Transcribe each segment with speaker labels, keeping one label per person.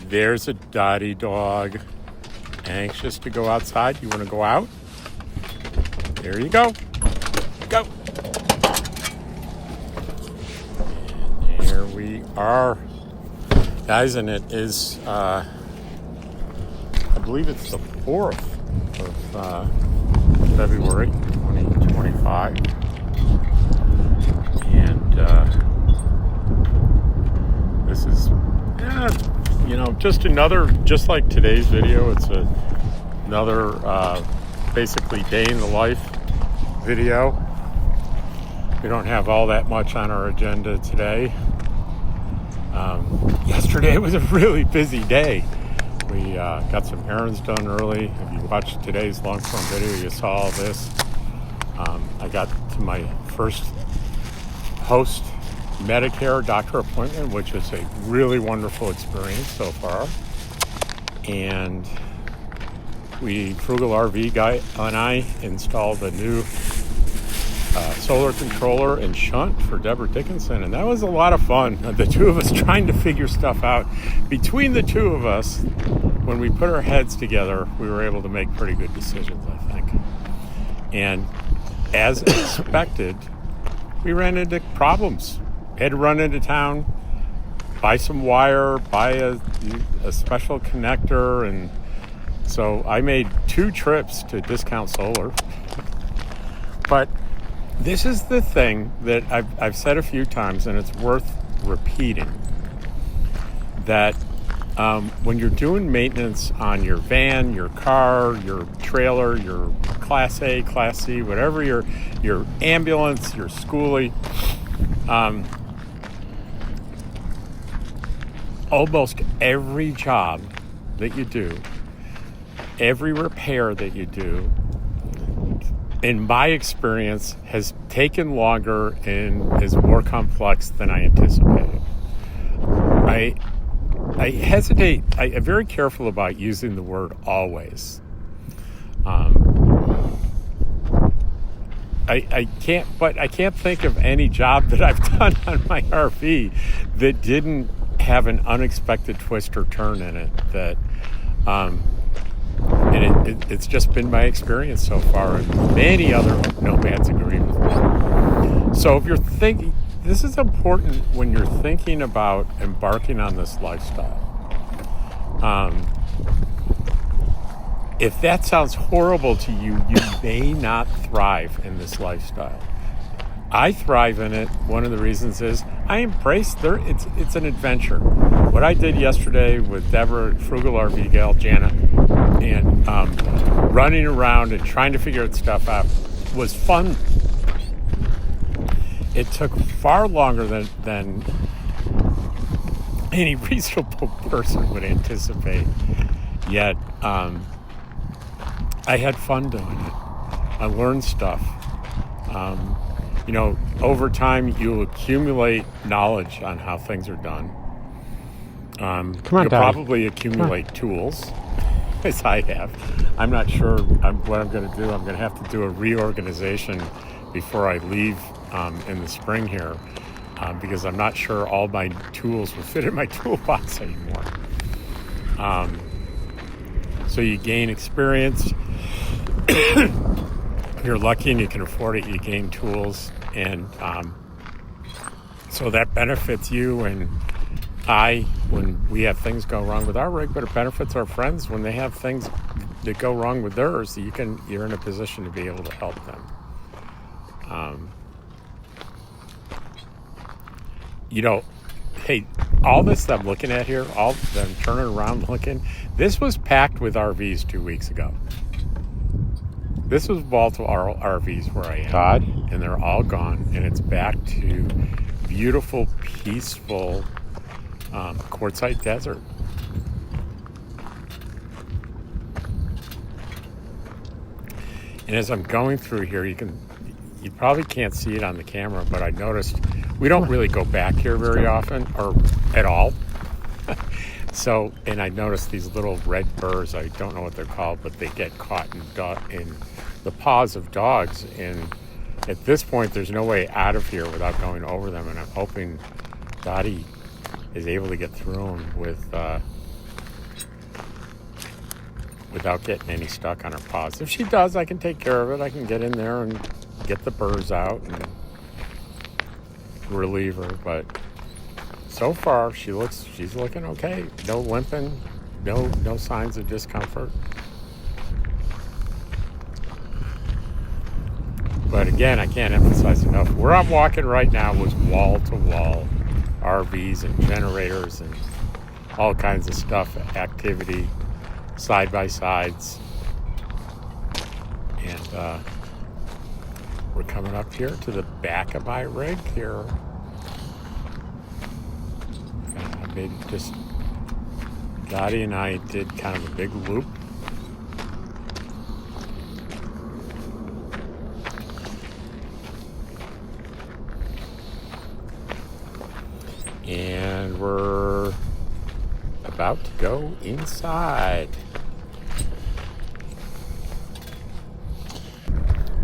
Speaker 1: There's a Dottie dog, anxious to go outside. You want to go out? There you go. Go. And there we are. Guys, and it is, I believe it's the 4th of February 2025. And this is, just another, just like today's video, it's another basically day in the life video. We don't have all that much on our agenda today. Yesterday was a really busy day. We got some errands done early. If you watched today's long-form video, you saw all this. I got to my first post Medicare doctor appointment, which was a really wonderful experience so far. And Frugal RV guy and I installed a new solar controller and shunt for Deborah Dickinson, and that was a lot of fun. The two of us trying to figure stuff out. Between the two of us, when we put our heads together, we were able to make pretty good decisions, I think. And as expected, we ran into problems. Had to run into town, buy some wire, buy a special connector, and so I made 2 trips to Discount Solar. But this is the thing that I've said a few times, and it's worth repeating, that when you're doing maintenance on your van, your car, your trailer, your Class A, Class C, whatever, your ambulance, your schoolie, almost every job that you do, every repair that you do, in my experience, has taken longer and is more complex than I anticipated. I hesitate. I'm very careful about using the word always. I can't think of any job that I've done on my RV that didn't have an unexpected twist or turn in it. That, and it's just been my experience so far, and many other nomads agree with me. So if you're thinking, this is important when you're thinking about embarking on this lifestyle. If that sounds horrible to you, you may not thrive in this lifestyle. I thrive in it. One of the reasons is I embrace it's an adventure. What I did yesterday with Deborah, Frugal RV gal, Jana, and running around and trying to figure stuff out was fun. It took far longer than any reasonable person would anticipate. Yet, I had fun doing it. I learned stuff. Over time, you'll accumulate knowledge on how things are done. You'll probably accumulate tools, as I have. I'm not sure what I'm going to do. I'm going to have to do a reorganization before I leave in the spring here, because I'm not sure all my tools will fit in my toolbox anymore. So you gain experience. If you're lucky and you can afford it, you gain tools, and so that benefits you and I when we have things go wrong with our rig, but it benefits our friends when they have things that go wrong with theirs. You're in a position to be able to help them. Hey, all this that I'm looking at here, all that I'm turning around looking, this was packed with RVs 2 weeks ago. This was Baltimore RVs where I am, Todd, and they're all gone, and it's back to beautiful, peaceful Quartzsite desert. And as I'm going through here, you probably can't see it on the camera, but I noticed we don't really go back here very often, or at all. So, and I noticed these little red burrs, I don't know what they're called, but they get caught in the paws of dogs. And at this point, there's no way out of here without going over them. And I'm hoping Dottie is able to get through them without getting any stuck on her paws. If she does, I can take care of it. I can get in there and get the burrs out and relieve her. But so far, she's looking okay. No limping, no signs of discomfort. But again, I can't emphasize enough. Where I'm walking right now was wall to wall RVs and generators and all kinds of stuff, activity, side by sides. And we're coming up here to the back of my rig here. And I made just, Dottie and I did kind of a big loop. And we're about to go inside.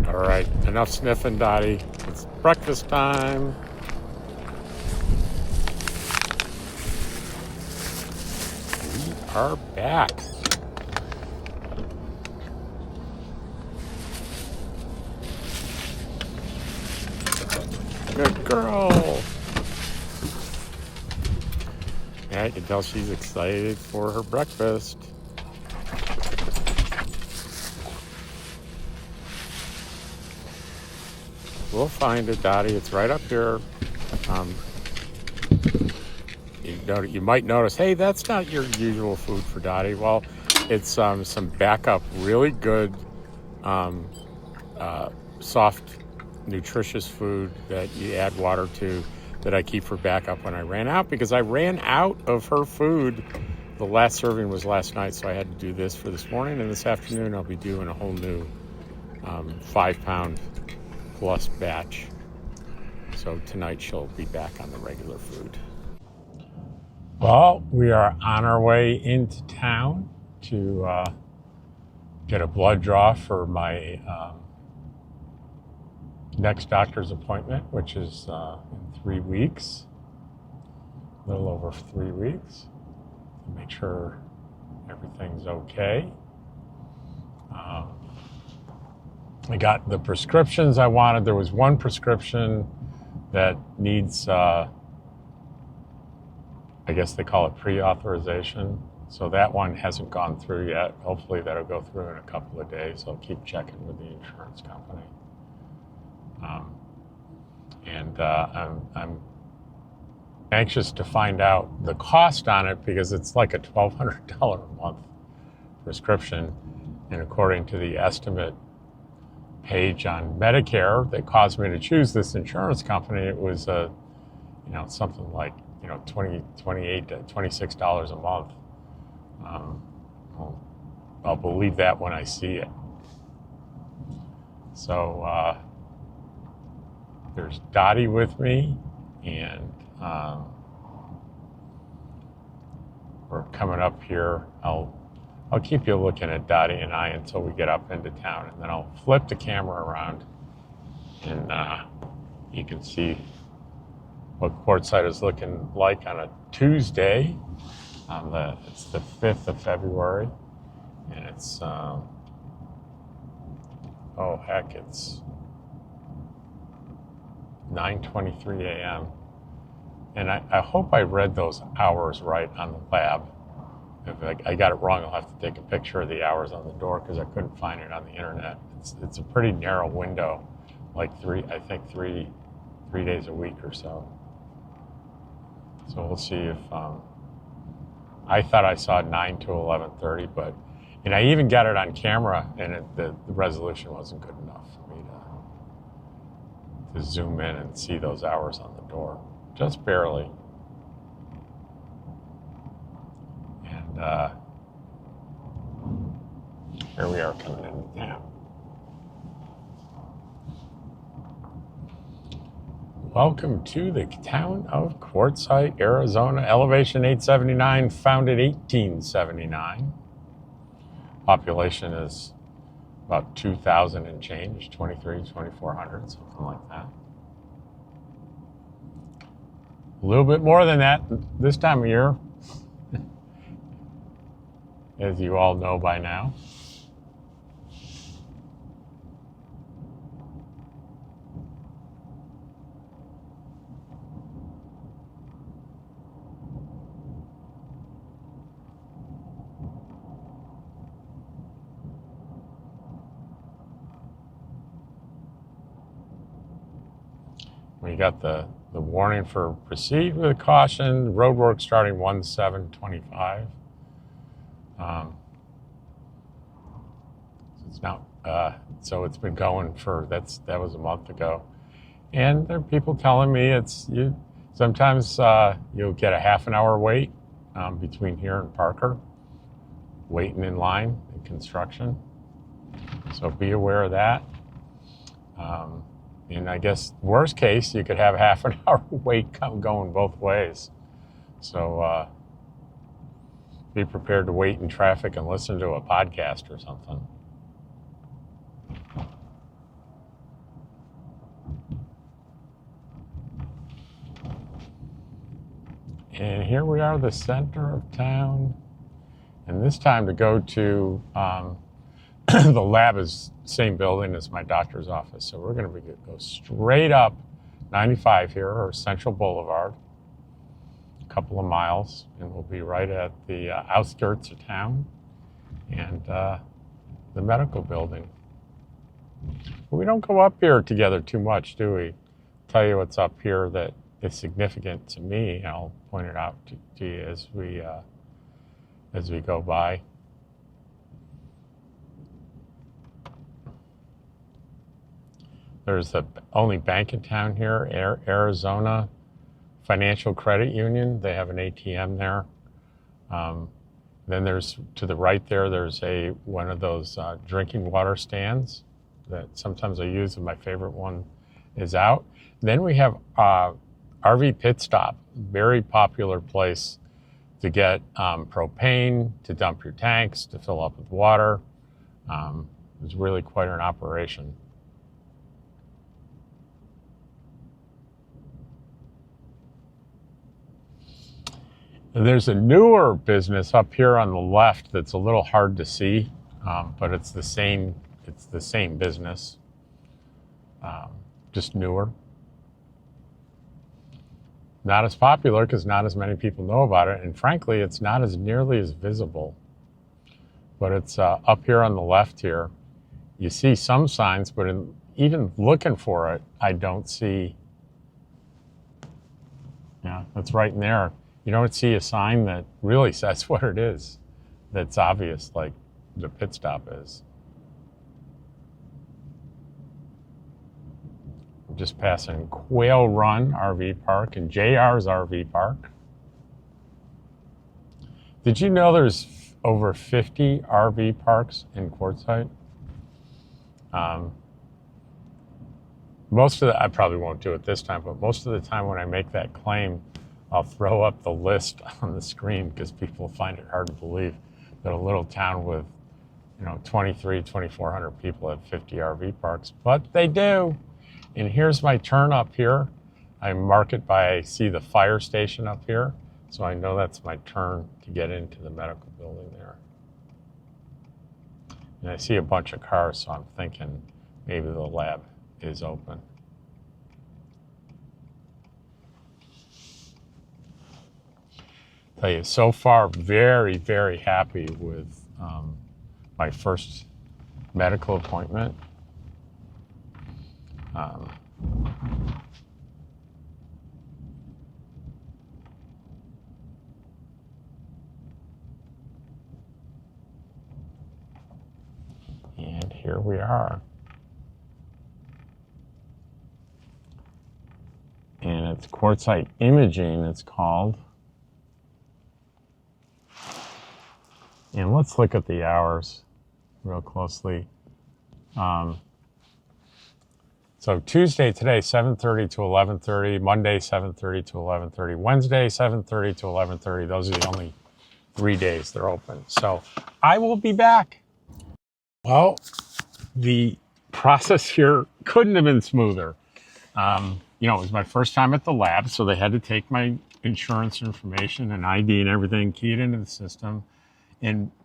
Speaker 1: All right, enough sniffing, Dottie. It's breakfast time. We are back. Good girl. Yeah, I can tell she's excited for her breakfast. We'll find it, Dottie. It's right up here. You might notice, hey, that's not your usual food for Dottie. Well, it's some backup, really good, soft, nutritious food that you add water to that I keep for backup when I ran out, because I ran out of her food. The last serving was last night, so I had to do this for this morning, and this afternoon I'll be doing a whole new 5-pound plus batch. So tonight she'll be back on the regular food. Well, we are on our way into town to get a blood draw for my next doctor's appointment, which is in 3 weeks, a little over 3 weeks, to make sure everything's okay. I got the prescriptions I wanted. There was one prescription that needs, I guess they call it pre-authorization. So that one hasn't gone through yet. Hopefully that'll go through in a couple of days. I'll keep checking with the insurance company. I'm anxious to find out the cost on it, because it's like a $1,200 a month prescription. And according to the estimate page on Medicare that caused me to choose this insurance company, it was something like $28 to $26 a month. I'll believe that when I see it. So there's Dottie with me, and we're coming up here. I'll keep you looking at Dottie and I until we get up into town, and then I'll flip the camera around, and you can see what Quartzsite is looking like on a Tuesday. It's the 5th of February, and it's it's 9:23 a.m. And I hope I read those hours right on the lab. If I got it wrong, I'll have to take a picture of the hours on the door, because I couldn't find it on the internet. It's a pretty narrow window, like three days a week or so. So we'll see if I thought I saw 9 to 11:30, and I even got it on camera, and the resolution wasn't good enough for me to zoom in and see those hours on the door, just barely. And here we are coming into town. Welcome to the town of Quartzsite, Arizona. Elevation 879, founded 1879. Population is about 2,000 and change, 2,400, something like that. A little bit more than that this time of year. as you all know by now. We got the warning for proceed with caution, road work starting 1/7/25. It's now, so it's been going for, that was a month ago. And there are people telling me sometimes you'll get a half an hour wait between here and Parker, waiting in line in construction. So be aware of that. And I guess worst case, you could have half an hour wait going both ways. So be prepared to wait in traffic and listen to a podcast or something. And here we are, the center of town. And this time to go to the lab is same building as my doctor's office. So we're going to go straight up 95 here, or Central Boulevard, a couple of miles, and we'll be right at the outskirts of town and the medical building. But we don't go up here together too much, do we? Tell you what's up here that is significant to me, and I'll point it out to you as we go by. There's the only bank in town here, Arizona Financial Credit Union. They have an ATM there. Then there's, to the right there's one of those drinking water stands that sometimes I use, and my favorite one is out. Then we have RV Pit Stop, very popular place to get propane, to dump your tanks, to fill up with water. It's really quite an operation. And there's a newer business up here on the left that's a little hard to see, but it's the same business, just newer. Not as popular because not as many people know about it, and frankly, it's not as nearly as visible. But it's up here on the left here. You see some signs, but even looking for it, I don't see. Yeah, that's right in there. You don't see a sign that really says what it is, that's obvious, like the pit stop is. I'm just passing Quail Run RV Park and JR's RV Park. Did you know there's over 50 RV parks in Quartzsite? Most of I probably won't do it this time, but most of the time when I make that claim, I'll throw up the list on the screen because people find it hard to believe that a little town with, 2,400 people have 50 RV parks, but they do. And here's my turn up here. I mark it I see the fire station up here, so I know that's my turn to get into the medical building there. And I see a bunch of cars, so I'm thinking maybe the lab is open. Tell you, so far, very, very happy with my first medical appointment. And here we are. And it's Quartzsite Imaging, it's called. And let's look at the hours real closely. So Tuesday today, 7:30 to 11:30. Monday, 7:30 to 11:30. Wednesday, 7:30 to 11:30. Those are the only 3 days they're open. So I will be back. Well, the process here couldn't have been smoother. It was my first time at the lab, so they had to take my insurance information and ID and everything, key it into the system.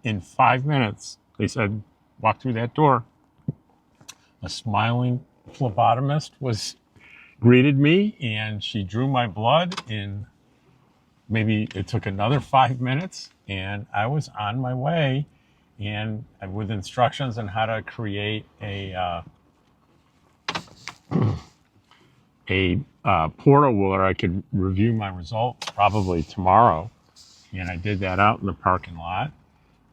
Speaker 1: in 5 minutes, they said, walk through that door. A smiling phlebotomist greeted me, and she drew my blood in maybe it took another 5 minutes, and I was on my way, and with instructions on how to create a portal where I could review my results probably tomorrow. And I did that out in the parking lot.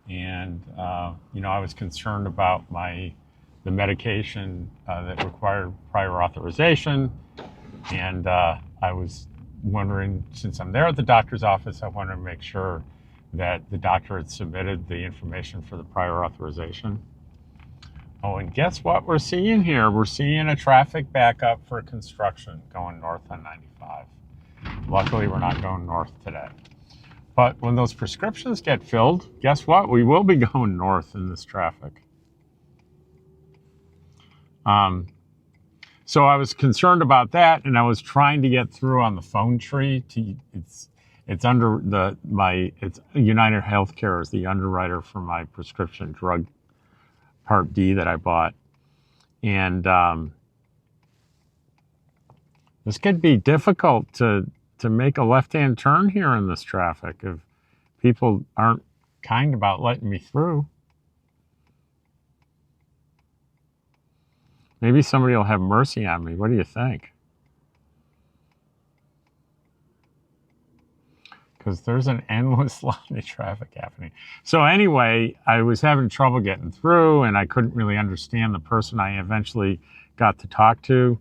Speaker 1: And, I was concerned about the medication that required prior authorization. And I was wondering, since I'm there at the doctor's office, I wanted to make sure that the doctor had submitted the information for the prior authorization. Oh, and guess what we're seeing here? We're seeing a traffic backup for construction going north on 95. Luckily, we're not going north today. But when those prescriptions get filled, guess what? We will be going north in this traffic. So I was concerned about that, and I was trying to get through on the phone tree. It's under it's United Healthcare is the underwriter for my prescription drug Part D that I bought. And this could be difficult to make a left-hand turn here in this traffic if people aren't kind about letting me through. Maybe somebody will have mercy on me. What do you think? Because there's an endless line of traffic happening. So anyway, I was having trouble getting through, and I couldn't really understand the person I eventually got to talk to.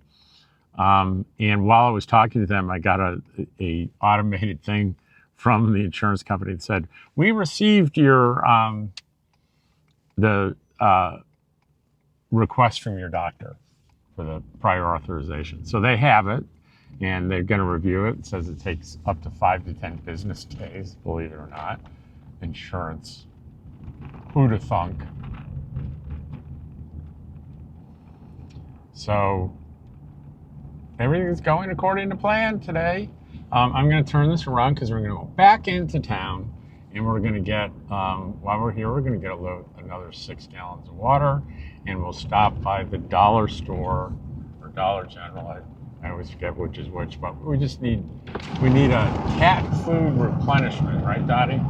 Speaker 1: And while I was talking to them, I got a automated thing from the insurance company that said, "We received your request from your doctor for the prior authorization." So they have it, and they're going to review it. It says it takes up to 5 to 10 business days, believe it or not. Insurance. Who'da thunk? So everything's going according to plan today. I'm going to turn this around because we're going to go back into town, and we're going to get, while we're here, we're going to get another 6 gallons of water, and we'll stop by the dollar store or Dollar General. I always forget which is which, but we need a cat food replenishment, right, Dottie?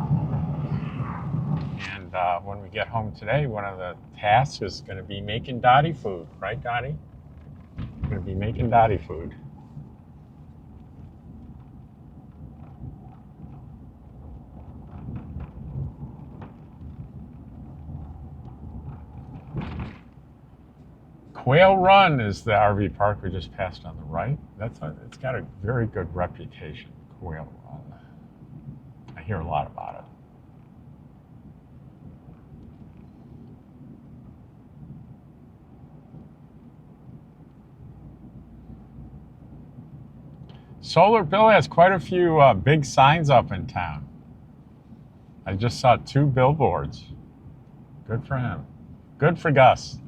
Speaker 1: And when we get home today, one of the tasks is going to be making Dottie food, right, Dottie? We're going to be making Dottie food. Quail Run is the RV park we just passed on the right. It's got a very good reputation, Quail Run. I hear a lot about it. Solar Bill has quite a few big signs up in town. I just saw 2 billboards. Good for him. Good for Gus.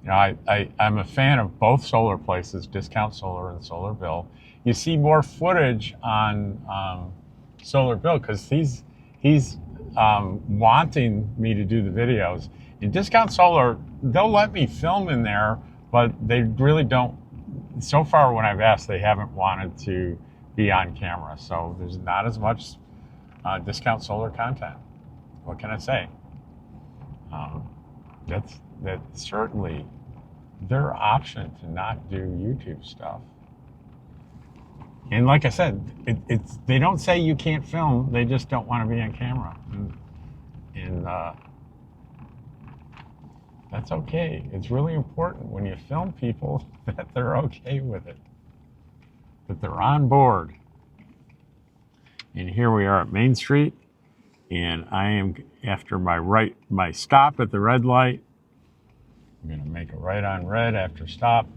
Speaker 1: I'm a fan of both solar places, Discount Solar and Solar Bill. You see more footage on Solar Bill because he's wanting me to do the videos. In Discount Solar, they'll let me film in there, but they really don't. So far, when I've asked, they haven't wanted to be on camera. So there's not as much Discount Solar content. What can I say? That's certainly their option to not do YouTube stuff. And like I said, they don't say you can't film, they just don't want to be on camera. And that's okay. It's really important when you film people that they're okay with it, that they're on board. And here we are at Main Street, and I am after my stop at the red light. I'm going to make a right on red after stop.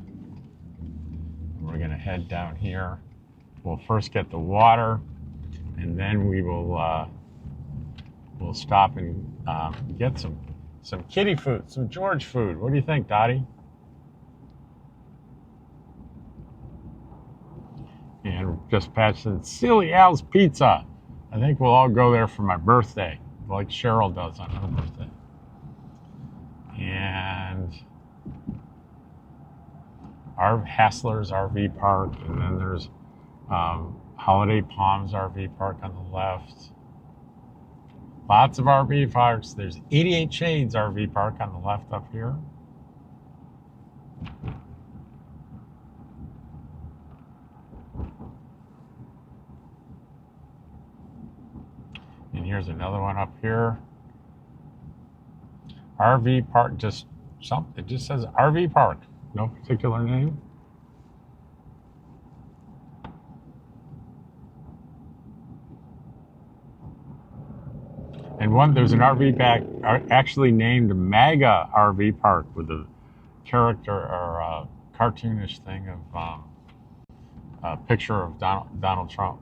Speaker 1: We're going to head down here. We'll first get the water, and then we'll stop and get some kitty food, some George food. What do you think, Dottie? And just patched in Silly Al's Pizza. I think we'll all go there for my birthday, like Cheryl does on her birthday. And our Hassler's RV Park, and then there's Holiday Palms RV Park on the left. Lots of RV parks. There's 88 Shades RV Park on the left up here. And here's another one up here. RV Park, it just says RV Park, no particular name. And there's an RV park actually named MAGA RV Park with a character or a cartoonish thing of a picture of Donald Trump.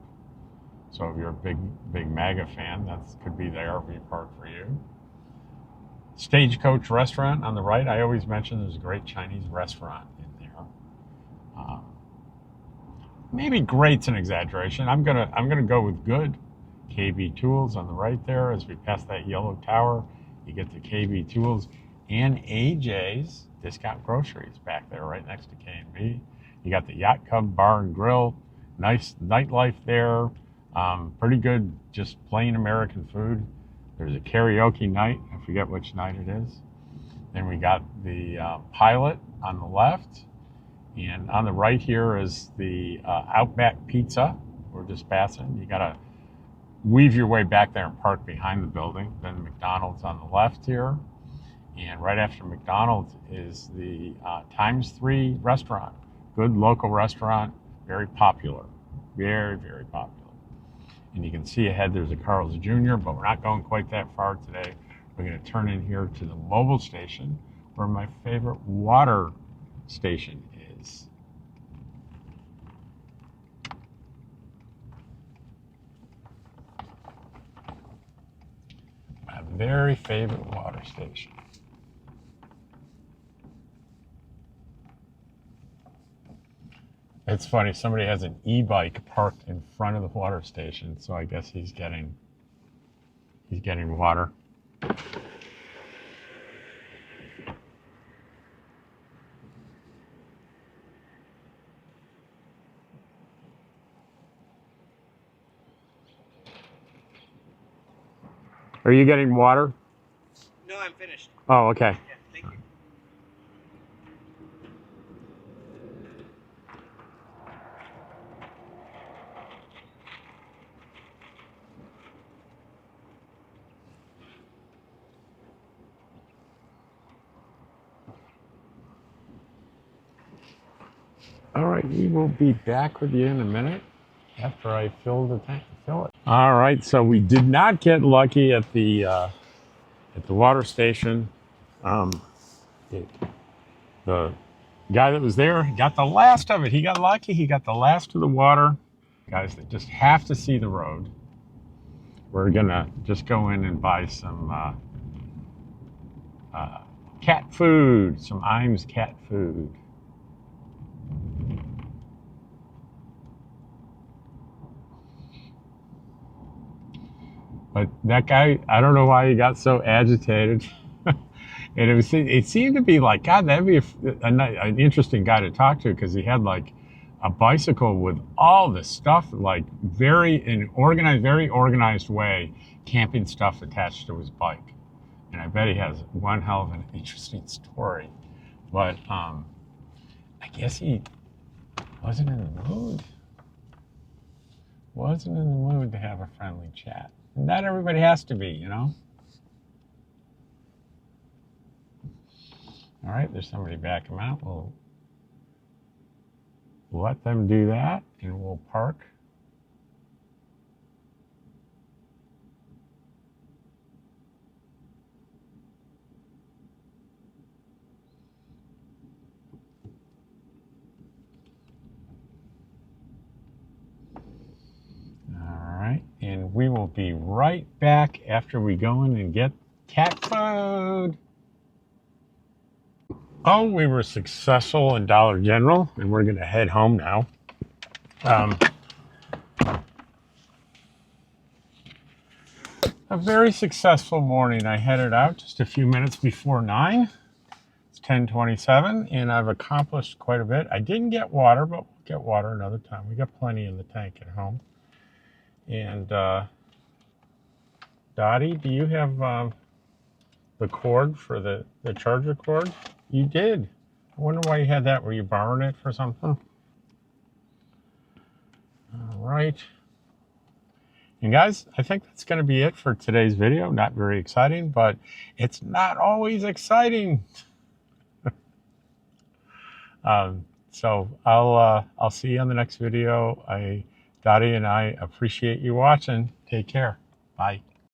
Speaker 1: So if you're a big MAGA fan, that could be the RV park for you. Stagecoach Restaurant on the right. I always mention there's a great Chinese restaurant in there. Maybe great's an exaggeration. I'm gonna go with good. KB Tools on the right there. As we pass that yellow tower, you get the KB Tools and AJ's Discount Groceries back there, right next to K&B. You got the Yacht Club Bar and Grill. Nice nightlife there. Pretty good, just plain American food. There's a karaoke night. I forget which night it is. Then we got the Pilot on the left. And on the right here is the Outback Pizza. We're just passing. You got to weave your way back there and park behind the building. Then McDonald's on the left here. And right after McDonald's is the Times 3 restaurant. Good local restaurant. Very popular. Very, very popular. And you can see ahead there's a Carl's Jr., but we're not going quite that far today. We're going to turn in here to the Mobil station, where my favorite water station is. My very favorite water station. It's funny, somebody has an e-bike parked in front of the water station, so I guess he's getting water. Are you getting water?
Speaker 2: No, I'm finished.
Speaker 1: Oh, okay.
Speaker 2: Yeah, thank you.
Speaker 1: All right, we will be back with you in a minute after I fill the tank. Fill it. All right, so we did not get lucky at the water station. The guy that was there got the last of it. He got lucky. He got the last of the water. Guys that just have to see the road. We're gonna just go in and buy some cat food, some Iams cat food. But that guy, I don't know why he got so agitated. And it seemed to be like, God, that'd be an interesting guy to talk to, because he had like a bicycle with all this stuff, like very organized way, camping stuff attached to his bike. And I bet he has one hell of an interesting story. But I guess he wasn't in the mood. Wasn't in the mood to have a friendly chat. Not everybody has to be, you know? All right, there's somebody back him out. We'll let them do that, and we'll park. All right, and we will be right back after we go in and get cat food. Oh, we were successful in Dollar General, and we're going to head home now. a very successful morning. I headed out just a few minutes before 9. It's 10:27, and I've accomplished quite a bit. I didn't get water, but we'll get water another time. We got plenty in the tank at home. And Dottie, do you have the cord for the charger cord? You did. I wonder why you had that. Were you borrowing it for something? All right. And guys, I think that's going to be it for today's video. Not very exciting, but it's not always exciting. So I'll see you on the next video. Dottie and I appreciate you watching. Take care. Bye.